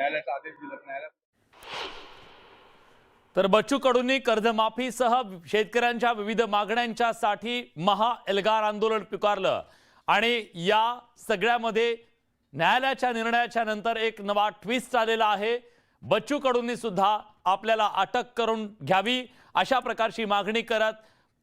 न्यायालयाचा आदेश दिला, न्यायालय तर बच्चू कडूंनी कर्जमाफीसह शेतकऱ्यांच्या विविध मागण्यांच्यासाठी महा एल्गार आंदोलन पुकारलं आणि या सगळ्यामध्ये न्यायालयाच्या निर्णयाच्या नंतर एक नवा ट्विस्ट आलेला आहे। बच्चू कडूंनी सुद्धा आपल्याला अटक करून घ्यावी अशा प्रकारची मागणी करत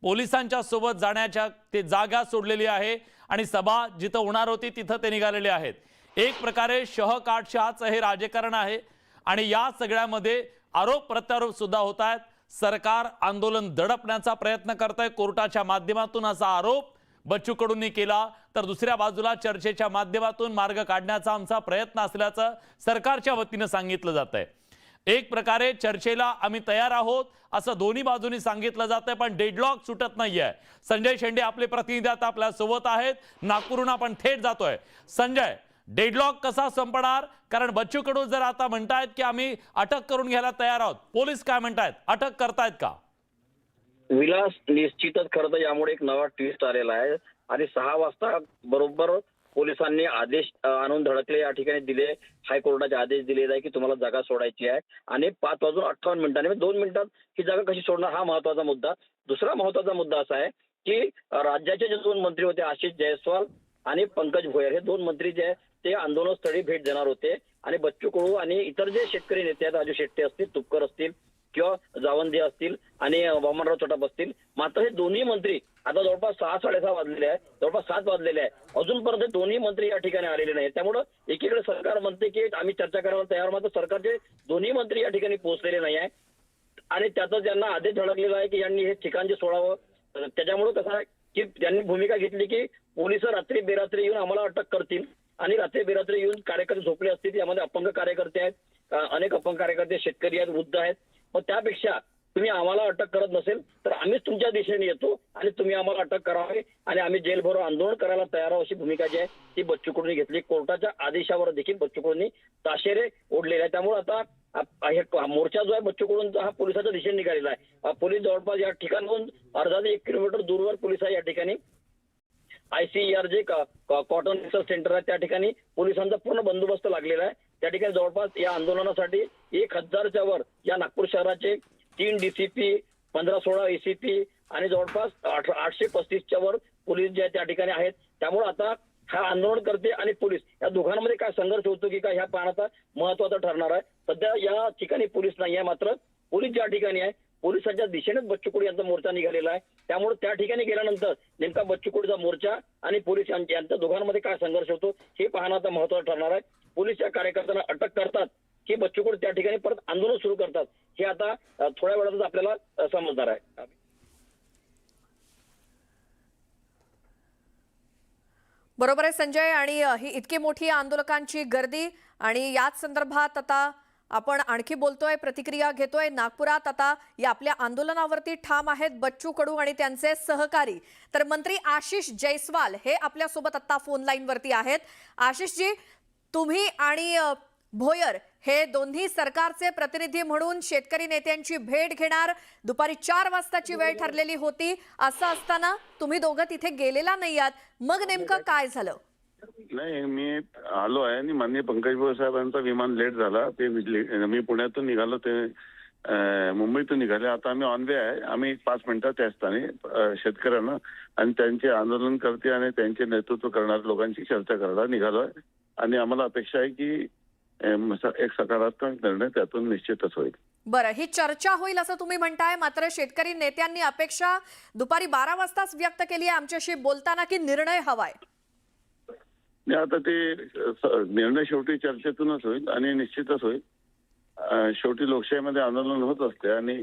पोलिसांच्या सोबत जाण्याच्या ते जागा सोडलेली आहे आणि सभा जिथं होणार होती तिथं ते निघालेले आहेत। एक प्रकारे शह काटशहाचं हे राजकारण आहे आणि या सगळ्यामध्ये आरोप प्रत्यारोप सुद्धा होत आहेत। सरकार आंदोलन दडपण्याचा प्रयत्न करतंय कोर्टाच्या माध्यमातून असा आरोप बच्चू कडूंनी केला, तर दुसऱ्या बाजूला चर्चेच्या माध्यमातून मार्ग काढण्याचा आमचा प्रयत्न असल्याचं सरकारच्या वतीने सांगितलं जातंय। एक प्रकारे चर्चेला आम्ही तयार आहोत असं दोन्ही बाजूंनी सांगितलं जातंय, पण डेडलॉक सुटत नाहीये। संजय शेंडे आपले प्रतिनिधी आता आपल्या सोबत आहेत, नागपूरहून आपण थेट जातोय। संजय, डेडलॉक कसा संपणार? कारण बच्चू कडू जर आता म्हणतायत की आम्ही अटक करून घ्यायला तयार आहोत, पोलीस काय म्हणतायत, अटक करतायत का? विलास, निश्चितच खरं तर यामुळे एक नवा ट्विस्ट आलेला आहे आणि 6 वाजता बरोबर पोलिसांनी आदेश आणून धडकले या ठिकाणी दिले, हायकोर्टाचे आदेश दिलेला आहे की तुम्हाला जागा सोडायची आहे आणि 5:58 2 मिनिटात ही जागा कशी सोडणार हा महत्वाचा मुद्दा। दुसरा महत्वाचा मुद्दा असा आहे की राज्याचे जे 2 मंत्री होते आशिष जयस्वाल आणि पंकज भोयर, हे 2 मंत्री जे आहेत ते आंदोलनस्थळी भेट देणार होते आणि बच्चू कडू आणि इतर जे शेतकरी नेते आहेत, राजू शेट्टी असतील, तुपकर असतील किंवा जावंदे असतील आणि वामनराव चटाप असतील, मात्र हे दोन्ही मंत्री आता जवळपास 6-6:30 वाजलेले आहेत, जवळपास 7 वाजलेले आहेत, अजूनपर्यंत दोन्ही मंत्री या ठिकाणी आलेले नाहीत। त्यामुळे एकीकडे सरकार म्हणते की आम्ही चर्चा करायला तयार, मात्र सरकारचे दोन्ही मंत्री या ठिकाणी पोहोचलेले नाही आहे आणि त्यातच त्यांना आदेश धडकलेला आहे की यांनी हे ठिकाण जे सोडावं। त्याच्यामुळे कसं आहे की त्यांनी भूमिका घेतली की पोलिस रात्री बेरात्री येऊन आम्हाला अटक करतील आणि रात्री बेरात्री येऊन कार्यकर्ते झोपले असतील, यामध्ये अपंग कार्यकर्ते आहेत, अनेक अपंग कार्यकर्ते, शेतकरी आहेत, वृद्ध आहेत। मग त्यापेक्षा तुम्ही आम्हाला अटक करत नसेल तर आम्हीच तुमच्या दिशेने येतो आणि तुम्ही आम्हाला अटक करावी आणि आम्ही जेलभरो आंदोलन करायला तयार आहोत अशी भूमिका जी आहे ती बच्चू कडूंनी घेतली। कोर्टाच्या आदेशावर देखील बच्चू कडूंनी ताशेरे ओढलेले आहे। त्यामुळे आता हे मोर्चा जो आहे बच्चू कडूंचा हा पोलिसाच्या दिशेने निघालेला आहे। पोलीस जवळपास या ठिकाणाहून अर्धा ते 1 किलोमीटर दूरवर पोलीस आहे या ठिकाणी। ICER जे कॉटन रिसर्च सेंटर आहे त्या ठिकाणी पोलिसांचा पूर्ण बंदोबस्त लागलेला आहे। त्या ठिकाणी जवळपास या आंदोलनासाठी 1000च्या वर या नागपूर शहराचे 3 DCP, 15-16 ACP आणि जवळपास 835च्या वर पोलीस जे त्या ठिकाणी आहेत। त्यामुळे आता हा आंदोलनकर्ते आणि पोलीस या दोघांमध्ये काय संघर्ष होतो की काय ह्या पाहण्याचा महत्वाचा ठरणार आहे। सध्या या ठिकाणी पोलीस नाही आहे, मात्र पोलीस ज्या ठिकाणी आहे पोलिसांच्या दिशेनेच बच्चू कडू यांचा मोर्चा निघालेला आहे। त्यामुळे त्या ठिकाणी गेल्यानंतर नेमका बच्चू कडूचा मोर्चा आणि पोलीस यांच्या दोघांमध्ये काय संघर्ष होतो हे पाहण्याचा महत्वाचा ठरणार आहे। पोलीस या कार्यकर्त्यांना अटक करतात की बच्चू कडू त्या ठिकाणी परत आंदोलन सुरू करतात हे आता थोड्या वेळातच आपल्याला समजणार आहे। बरोबर आहे संजय, आणि ही इतकी मोठी आंदोलकांची गर्दी आणि याच संदर्भात आता आपण आणखी बोलतोय, प्रतिक्रिया घेतोय। नागपुरात आता या आपल्या आंदोलनावरती ठाम आहेत बच्चू कडू आणि त्यांचे सहकारी। तर मंत्री आशिष जयस्वाल हे आपल्या सोबत आता फोन लाईन वरती आहेत। आशिष जी, तुम्ही आणि भोयर हे दोन्ही सरकारचे प्रतिनिधी म्हणून शेतकरी नेत्यांची भेट घेणार, दुपारी 4 वाजताची वेळ ठरलेली होती, असं असताना तुम्ही दोघं तिथे गेलेला नाही आहात, मग नेमकं काय झालं? नाही, मी आलो आहे आणि माननीय पंकज भोयर साहेबांचा विमान लेट झाला, ते मी पुण्यातून निघालो, ते मुंबईतून निघाले। आता आम्ही ऑन वे आहे। आम्ही 5 मिनिटात त्या स्थानी शेतकऱ्यांना आणि त्यांचे आंदोलनकर्ते आणि त्यांचे नेतृत्व करणाऱ्या लोकांशी चर्चा करायला निघालोय आणि आम्हाला अपेक्षा आहे की एक सकारात्मक निर्णय त्यातून निश्चितच होईल। बरं, ही चर्चा होईल असं तुम्ही म्हणताय, मात्र शेतकरी नेत्यांनी अपेक्षा दुपारी 12 वाजताच व्यक्त केली आहे आमच्याशी बोलताना की निर्णय हवाय। आता ते निर्णय शेवटी चर्चेतूनच होईल आणि निश्चितच होईल। शेवटी लोकशाहीमध्ये आंदोलन होत असते आणि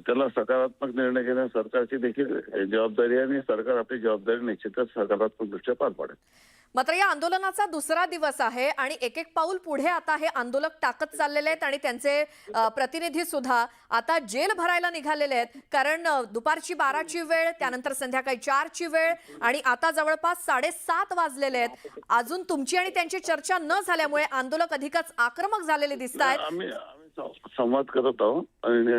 त्याला सकारात्मक निर्णय घेणं सरकारची देखील जबाबदारी आहे आणि सरकार आपली जबाबदारी निश्चितच सकारात्मक दृष्ट्या पार पाडेल। मात्र या आंदोलनाचा दुसरा दिवस आहे आणि एक एक पाऊल पुढे आता हे आंदोलक टाकत चाललेले आहेत आणि त्यांचे प्रतिनिधी सुद्धा आता जेल भरायला निघालेले आहेत। कारण दुपारची 12ची वेळ, त्यानंतर संध्याकाळी 4ची वेळ आणि आता जवळपास 7:30 वाजलेले आहेत। अजून तुमची आणि त्यांची चर्चा न झाल्यामुळे आंदोलक अधिकच आक्रमक झालेले दिसत आहेत। आम्ही संवाद करत आहोत आणि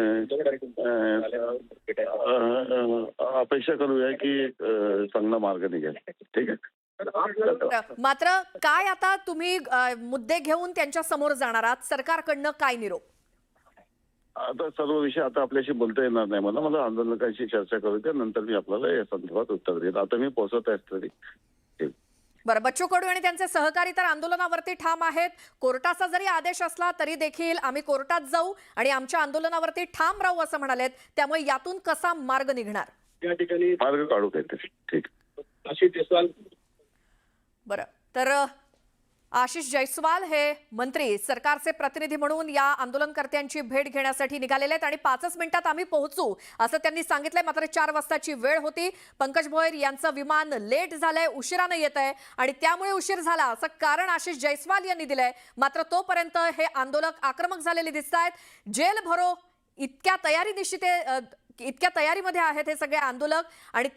अपेक्षा करूया की चांगला मार्ग निघेल। ठीक आहे। मात्र काय आता तुम्ही मुद्दे घेऊन त्यांच्या समोर जाणार आहात? सरकारकडनं काय निरोप? आता सर्व विषय आता आपल्याशी बोलता येणार नाही मला आंदोलकांशी चर्चा करू द्या, नंतर मी आपल्याला या संदर्भात उत्तर देईन. आता मी पोहोचत आहे तरी. बरं, बच्चू कडू आणि त्यांचे सहकारी तर आंदोलनावरती ठाम आहेत. कोर्टाचा जरी आदेश असला तरी देखील आम्ही कोर्टात जाऊ आणि आमच्या आंदोलनावरती ठाम राहू असं म्हणालेत. त्यामुळे यातून कसा मार्ग निघणार? या ठिकाणी मार्ग काढू काहीतरी. ठीक. आशिष जयस्वाल. बरं, तर आशिष जयस्वाल हे मंत्री सरकारचे प्रतिनिधी म्हणून या आंदोलनकर्त्यांची भेट घेण्यासाठी निघालेले आहेत आणि 5 मिनिटात आम्ही पोहोचू असं त्यांनी सांगितलंय. मात्र 4 वाजताची वेळ होती. पंकज भोयर यांचं विमान लेट झालंय, उशिरानं येत आहे आणि त्यामुळे उशीर झाला असं कारण आशिष जयस्वाल यांनी दिलंय. मात्र तोपर्यंत हे आंदोलक आक्रमक झालेले दिसत आहेत. जेल भरो इतक्या तयारीमध्ये आहेत हे सगळे आंदोलक आणि